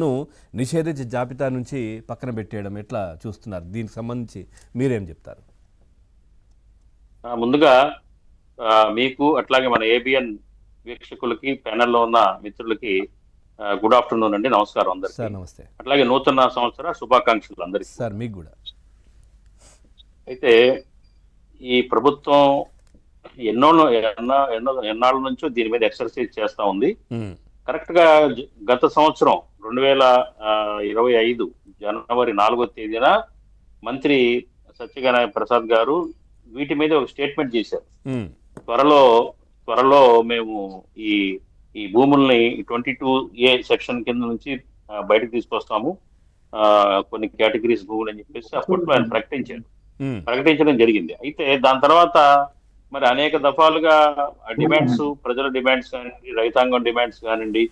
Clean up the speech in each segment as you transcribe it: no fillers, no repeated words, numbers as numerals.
ను నిషేధించే జాబితా నుంచి పక్కన పెట్టేయడం ఎట్లా చూస్తున్నారు? దీనికి సంబంధించి మీరేం చెప్తారు? ముందుగా మీకు అట్లాగే మన ఏబిఎన్ వీక్షకులకి ప్యానెల్లో ఉన్న మిత్రులకి గుడ్ ఆఫ్టర్నూన్ అండి, నమస్కారం అందరికి. సార్ నమస్తే. అట్లాగే నూతన సంవత్సర శుభాకాంక్షలు అందరికి. సార్ మీకు కూడా. అయితే ఈ ప్రభుత్వం ఎన్నాళ్ళ నుంచో దీని మీద ఎక్సర్సైజ్ చేస్తా ఉంది. కరెక్ట్ గా గత సంవత్సరం 2025 జనవరి 4వ తేదీన మంత్రి సత్యనారాయణ ప్రసాద్ గారు వీటి మీద ఒక స్టేట్మెంట్ చేశారు. త్వరలో మేము ఈ భూముల్ని 22A సెక్షన్ కింద నుంచి బయటకు తీసుకొస్తాము, కొన్ని కేటగిరీస్ భూములు అని చెప్పేసి అప్పట్లో ఆయన ప్రకటించడం జరిగింది. అయితే దాని తర్వాత మరి అనేక దఫాలుగా డిమాండ్స్, ప్రజల డిమాండ్స్ కానివ్వండి, రైతాంగం డిమాండ్స్ కానివ్వండి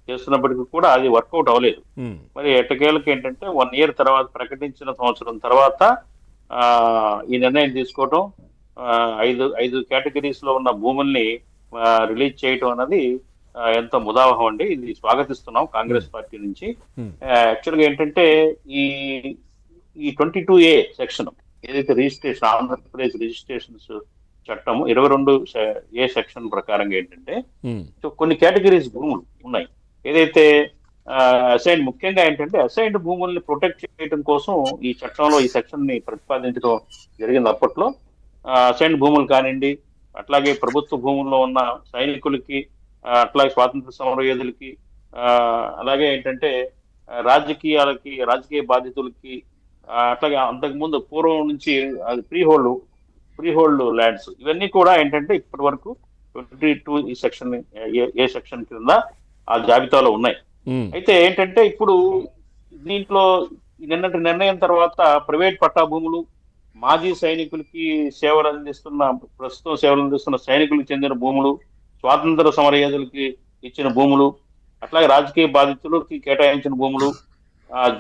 చేస్తున్నప్పటికీ కూడా అది వర్కౌట్ అవ్వలేదు. మరి ఎట్టకేళ్ళకి ఏంటంటే 1 year తర్వాత, ప్రకటించిన సంవత్సరం తర్వాత ఈ నిర్ణయం తీసుకోవటం, 5 కేటగిరీస్ లో ఉన్న భూముల్ని రిలీజ్ చేయటం అన్నది ఎంతో ముదావహం అండి. ఇది స్వాగతిస్తున్నాం కాంగ్రెస్ పార్టీ నుంచి. యాక్చువల్గా ఏంటంటే ఈ 22A సెక్షన్ ఏదైతే రిజిస్ట్రేషన్, ఆంధ్రప్రదేశ్ రిజిస్ట్రేషన్స్ చట్టం 22A సెక్షన్ ప్రకారంగా ఏంటంటే కొన్ని కేటగిరీస్ భూములు ఉన్నాయి. ఏదైతే అసైన్డ్, ముఖ్యంగా ఏంటంటే అసైన్డ్ భూముల్ని ప్రొటెక్ట్ చేయడం కోసం ఈ చట్టంలో ఈ సెక్షన్ ని ప్రతిపాదించడం జరిగింది. అప్పట్లో అసైన్డ్ భూములు కానివ్వండి, అట్లాగే ప్రభుత్వ భూముల్లో ఉన్న సైనికులకి, అట్లాగే స్వాతంత్ర సమరయోధులకి, అలాగే ఏంటంటే రాజకీయ బాధితులకి, అట్లాగే అంతకుముందు పూర్వం నుంచి అది ఫ్రీ హోల్డ్ ల్యాండ్స్, ఇవన్నీ కూడా ఏంటంటే ఇప్పటి వరకు 22 సెక్షన్ ఏ సెక్షన్ కింద ఆ జాబితాలో ఉన్నాయి. అయితే ఏంటంటే ఇప్పుడు దీంట్లో నిన్నటి నిర్ణయం తర్వాత ప్రైవేట్ పట్టా భూములు, మాజీ సైనికులకి ప్రస్తుతం సేవలు అందిస్తున్న సైనికులకు చెందిన భూములు, స్వాతంత్ర సమరయోధులకి ఇచ్చిన భూములు, అట్లాగే రాజకీయ బాధితులకి కేటాయించిన భూములు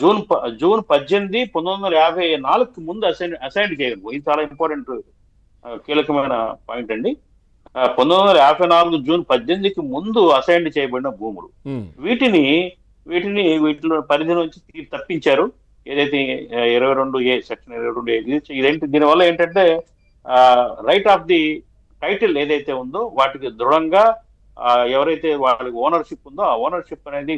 జూన్ 18, 1954 ముందు అసైన్ చేయడం. ఇది చాలా ఇంపార్టెంట్, కీలకమైన పాయింట్ అండి. 1954 జూన్ 18కి ముందు అసైన్ చేయబడిన భూములు, వీటిలో పరిధి నుంచి తప్పించారు. ఏదైతే 22A సెక్షన్ 22A ఇదేంటి, దీనివల్ల ఏంటంటే రైట్ ఆఫ్ ది టైటిల్ ఏదైతే ఉందో వాటికి దృఢంగా ఎవరైతే వాళ్ళకి ఓనర్షిప్ ఉందో ఆ ఓనర్షిప్ అనేది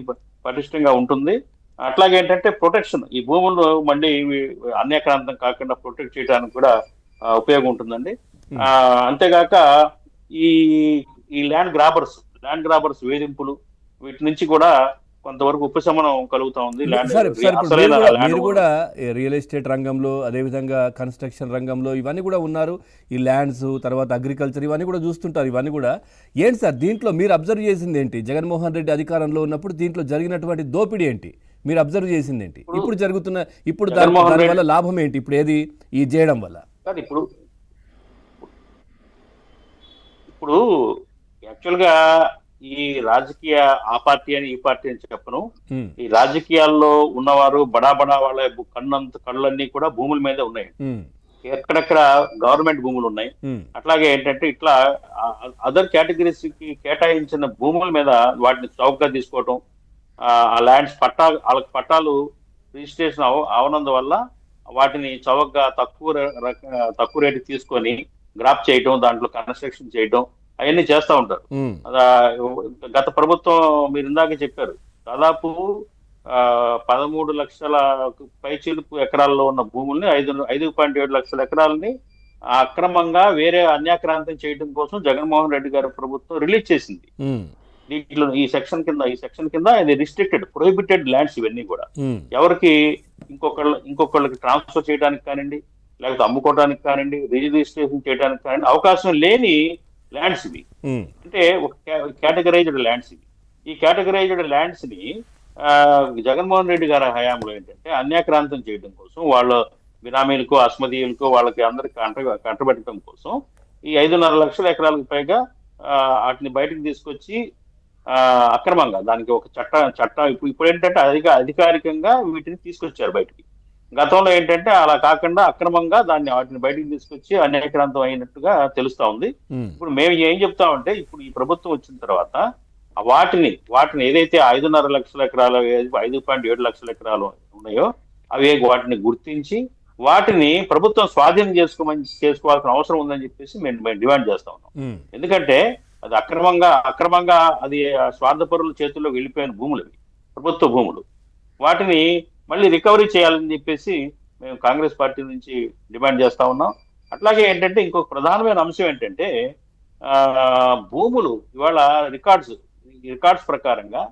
పటిష్టంగా ఉంటుంది. అట్లాగే ఏంటంటే ప్రొటెక్షన్, ఈ భూములను మళ్ళీ అన్యాక్రాంతం కాకుండా ప్రొటెక్ట్ చేయడానికి కూడా ఉపయోగం ఉంటుందండి. అంతేగాక ఈ ల్యాండ్ గ్రాబర్స్ వేధింపులు, వీటి నుంచి కూడా కొంతవరకు ఉపశమనం కలుగుతా ఉంది. మీరు కూడా రియల్ ఎస్టేట్ రంగంలో, అదేవిధంగా కన్స్ట్రక్షన్ రంగంలో ఇవన్నీ కూడా ఉన్నారు. ఈ ల్యాండ్స్, తర్వాత అగ్రికల్చర్, ఇవన్నీ కూడా చూస్తుంటారు. ఇవన్నీ కూడా ఏంటి సార్, దీంట్లో మీరు అబ్జర్వ్ చేసింది ఏంటి? జగన్మోహన్ రెడ్డి అధికారంలో ఉన్నప్పుడు దీంట్లో జరిగినటువంటి దోపిడీ ఏంటి, మీరు అబ్జర్వ్ చేసింది ఏంటి? ఇప్పుడు దానివల్ల లాభం ఏంటి? ఇప్పుడు ఏది ఈ చేయడం వల్ల? ఇప్పుడు యాక్చువల్గా ఈ రాజకీయ, ఆ పార్టీ అని ఈ పార్టీ అని చెప్పను, ఈ రాజకీయాల్లో ఉన్నవారు బడా వాళ్ళ కళ్ళన్నీ కూడా భూముల మీద ఉన్నాయి. ఎక్కడెక్కడ గవర్నమెంట్ భూములు ఉన్నాయి. అట్లాగే ఏంటంటే ఇట్లా అదర్ కేటగిరీస్ కి కేటాయించిన భూముల మీద వాటిని చౌకగా తీసుకోవటం, ఆ ల్యాండ్స్ వాళ్ళకి పట్టాలు రిజిస్ట్రేషన్ అవనందువల్ల వాటిని చౌకగా తక్కువ రేటు తీసుకొని గ్రాప్ చేయటం, దాంట్లో కన్స్ట్రక్షన్ చేయటం, అవన్నీ చేస్తూ ఉంటారు. గత ప్రభుత్వం మీరు ఇందాక చెప్పారు, దాదాపు 13 లక్షల పైచిలుకు ఎకరాల్లో ఉన్న భూముల్ని 5.7 లక్షల ఎకరాలని అక్రమంగా వేరే అన్యాక్రాంతం చేయడం కోసం జగన్మోహన్ రెడ్డి గారి ప్రభుత్వం రిలీజ్ చేసింది. దీంట్లో ఈ సెక్షన్ కింద ఇది రిస్ట్రిక్టెడ్, ప్రొహిబిటెడ్ ల్యాండ్స్ ఇవన్నీ కూడా. ఎవరికి ఇంకొకళ్ళకి ట్రాన్స్ఫర్ చేయడానికి కానివ్వండి, లేకపోతే అమ్ముకోవడానికి కానివ్వండి, రిజిస్ట్రేషన్ చేయడానికి కానివ్వండి అవకాశం లేని ల్యాండ్స్ ఇవి. అంటే ఒక కేటగరైజ్డ్ ల్యాండ్స్ ఇవి. ఈ కేటగరైజ్డ్ ల్యాండ్స్ ని జగన్మోహన్ రెడ్డి గారి హయాంలో ఏంటంటే అన్యాక్రాంతం చేయడం కోసం, వాళ్ళ బినామీలకు, అస్మదీయులకు, వాళ్ళకి అందరికి కంటబెట్టడం కోసం ఈ 5.5 లక్షల ఎకరాలకు పైగా వాటిని బయటకు తీసుకొచ్చి అక్రమంగా దానికి ఒక చట్టం ఇప్పుడు ఏంటంటే అధికారికంగా వీటిని తీసుకొచ్చారు బయటికి. గతంలో ఏంటంటే అలా కాకుండా అక్రమంగా వాటిని బయటకు తీసుకొచ్చి అన్యాక్రాంతం అయినట్టుగా తెలుస్తా ఉంది. ఇప్పుడు మేము ఏం చెప్తామంటే, ఇప్పుడు ఈ ప్రభుత్వం వచ్చిన తర్వాత వాటిని ఏదైతే 5.5 లక్షల ఎకరాలు 5.7 లక్షల ఎకరాలు ఉన్నాయో అవి వాటిని గుర్తించి వాటిని ప్రభుత్వం స్వాధీనం చేసుకోవాల్సిన అవసరం ఉందని చెప్పేసి మేము డిమాండ్ చేస్తా ఉన్నాం. ఉమ్, ఎందుకంటే అది అక్రమంగా అది స్వార్థపరుల చేతుల్లో వెళ్ళిపోయిన భూములు అవి, ప్రభుత్వ భూములు. వాటిని మళ్ళీ రికవరీ చేయాలని చెప్పేసి మేము కాంగ్రెస్ పార్టీ నుంచి డిమాండ్ చేస్తా ఉన్నాం. అట్లాగే ఏంటంటే ఇంకొక ప్రధానమైన అంశం ఏంటంటే ఆ భూములు ఇవాళ రికార్డ్స్ ప్రకారంగా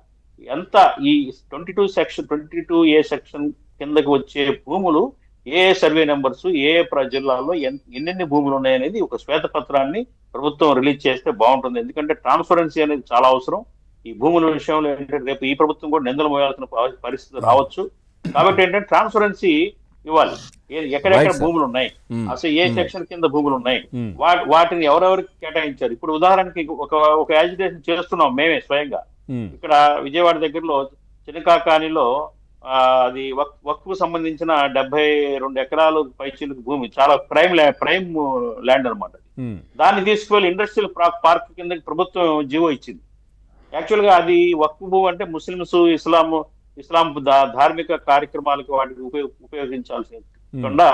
ఎంత ఈ 22A సెక్షన్ కిందకి వచ్చే భూములు ఏ సర్వే నెంబర్స్ జిల్లాల్లో ఎన్నెన్ని భూములు ఉన్నాయనేది ఒక శ్వేతపత్రాన్ని ప్రభుత్వం రిలీజ్ చేస్తే బాగుంటుంది. ఎందుకంటే ట్రాన్స్పరెన్సీ అనేది చాలా అవసరం ఈ భూముల విషయంలో. ఏంటంటే రేపు ఈ ప్రభుత్వం కూడా నిందలు మోయాల్సిన పరిస్థితి రావచ్చు. కాబట్టి ఏంటంటే ట్రాన్స్పరెన్సీ ఇవ్వాలి. ఎక్కడెక్కడ భూములు ఉన్నాయి, అసలు ఏ సెక్షన్ కింద భూములు ఉన్నాయి, వాటిని ఎవరెవరికి కేటాయించారు. ఇప్పుడు ఉదాహరణకి ఒక యాజిటేషన్ చేస్తున్నాం మేమే స్వయంగా. ఇక్కడ విజయవాడ దగ్గరలో చినకాకానిలో అది వక్ఫ్ సంబంధించిన 72 ఎకరాలు పైచీలకు భూమి, చాలా ప్రైమ్ ల్యాండ్ అనమాట. దాన్ని తీసుకువెళ్ళి ఇండస్ట్రియల్ పార్క్ కిందకి ప్రభుత్వం జీవో ఇచ్చింది. యాక్చువల్ గా అది వక్ఫ్ భూమి అంటే ముస్లిమ్స్ ఇస్లాం ధార్మిక కార్యక్రమాలకు వాటికి ఉపయోగించాల్సి కాకుండా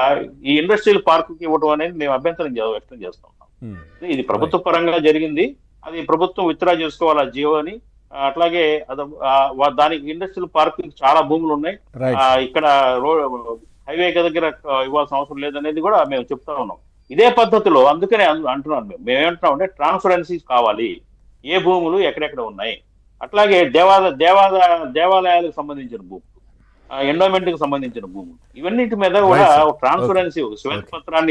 ఈ ఇండస్ట్రియల్ పార్క్ కి ఇవ్వడం అనేది మేము అభ్యంతరం వ్యక్తం చేస్తా ఉన్నాం. ఇది ప్రభుత్వ పరంగా జరిగింది, అది ప్రభుత్వం విత్డ్రా చేసుకోవాలి ఆ జియో అని. అట్లాగే దానికి ఇండస్ట్రియల్ పార్క్ చాలా భూములు ఉన్నాయి, ఇక్కడ హైవే దగ్గర ఇవ్వాల్సిన అవసరం లేదనేది కూడా మేము చెప్తా ఉన్నాం. ఇదే పద్ధతిలో అందుకనే అంటున్నాను మేమేమంటున్నాం అంటే ట్రాన్స్పరెన్సీ కావాలి, ఏ భూములు ఎక్కడెక్కడ ఉన్నాయి. అట్లాగే దేవాలయాలకు సంబంధించిన భూములు, ఎండోమెంట్ కి సంబంధించిన భూములు, ఇవన్నిటి మీద కూడా ట్రాన్స్పరెన్సీ శ్వేతపత్రాన్ని